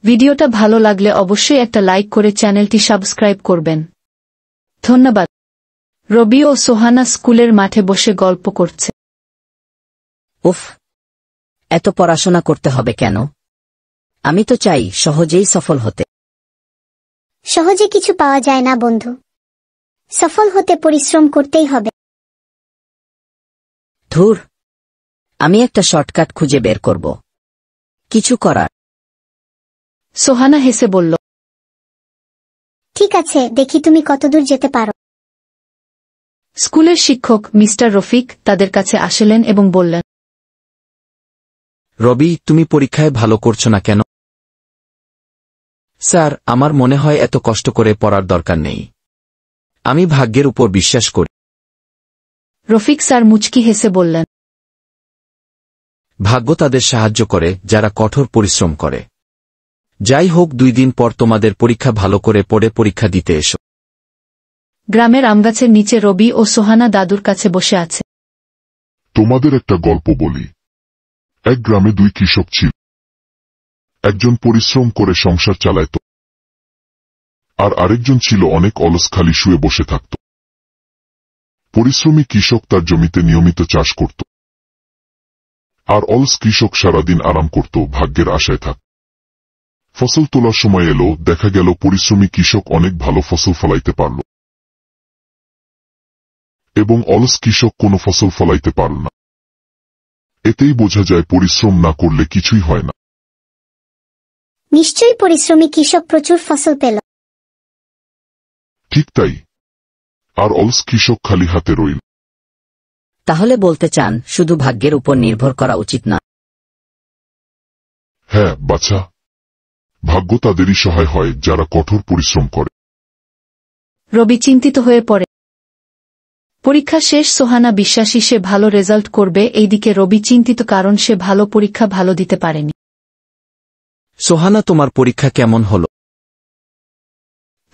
ভিডিওটা ভালো লাগলে অবশ্যই একটা লাইক করে চ্যানেলটি সাবস্ক্রাইব করবেন। ধন্যবাদ। রবি ও সোহানা স্কুলের মাঠে বসে গল্প করছে। উফ, এত পড়াশোনা করতে হবে কেন? আমি তো চাই সহজেই সফল হতে। সহজে কিছু পাওয়া যায় না বন্ধু, সফল হতে পরিশ্রম করতেই হবে। ধুর, আমি একটা শর্টকাট খুঁজে বের করব। কিছু করার। সোহানা হেসে বলল, ঠিক আছে, দেখি তুমি কতদূর যেতে পারো। স্কুলের শিক্ষক মিস্টার রফিক তাদের কাছে আসলেন এবং বললেন, রবি, তুমি পরীক্ষায় ভালো করছো না কেন? স্যার, আমার মনে হয় এত কষ্ট করে পড়ার দরকার নেই। আমি ভাগ্যের উপর বিশ্বাস করি। রফিক স্যার মুচকি হেসে বললেন, ভাগ্য তাদের সাহায্য করে যারা কঠোর পরিশ্রম করে। যাই হোক, 2 দিন পর তোমাদের পরীক্ষা, ভালো করে পড়ে পরীক্ষা দিতে এসো। গ্রামের আমগাছের নিচে রবি ও সোহানা দাদুর কাছে বসে আছে। তোমাদের একটা গল্প বলি। এক গ্রামে 2 কৃষক ছিল। একজন পরিশ্রম করে সংসার চালাইত, আর আরেকজন ছিল অনেক অলস, খালি শুয়ে বসে থাকত। পরিশ্রমী কৃষক তার জমিতে নিয়মিত চাষ করত, আর অলস কৃষক সারাদিন আরাম করত, ভাগ্যের আশায় থাকত। ফসল তোলার সময় এলো, দেখা গেল পরিশ্রমী কৃষক অনেক ভালো ফসল ফলাইতে পারল, এবং অলস কৃষক কোনো ফসল ফলাইতে পারল না। এতেই বোঝা যায় পরিশ্রম না করলে কিছুই হয় না। নিশ্চয়ই পরিশ্রমী কৃষক প্রচুর ফসল পেল। ঠিক তাই, আর অলস কৃষক খালি হাতে রইল। তাহলে বলতে চান শুধু ভাগ্যের উপর নির্ভর করা উচিত না? হ্যাঁ বাছা, ভাগ্য তাদেরই সহায় হয় যারা কঠোর পরিশ্রম করে। রবি চিন্তিত হয়ে পড়ে। পরীক্ষা শেষ, সোহানা বিশ্বাসী সে ভালো রেজাল্ট করবে, এইদিকে রবি চিন্তিত কারণ সে ভালো পরীক্ষা ভালো দিতে পারেনি। সোহানা, তোমার পরীক্ষা কেমন হলো?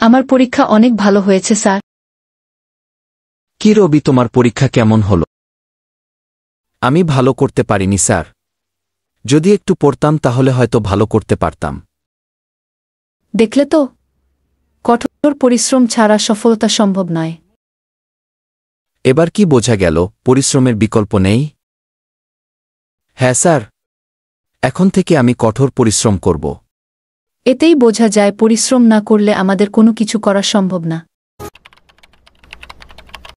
আমার পরীক্ষা অনেক ভালো হয়েছে স্যার। কি রবি, তোমার পরীক্ষা কেমন হলো? আমি ভালো করতে পারিনি স্যার। যদি একটু পড়তাম তাহলে হয়তো ভালো করতে পারতাম। দেখলে তো, কঠোর পরিশ্রম ছাড়া সফলতা সম্ভব নয়। এবার কি বোঝা গেল পরিশ্রমের বিকল্প নেই? হ্যাঁ স্যার, এখন থেকে আমি কঠোর পরিশ্রম করব। এতেই বোঝা যায় পরিশ্রম না করলে আমাদের কোনো কিছু করা সম্ভব না।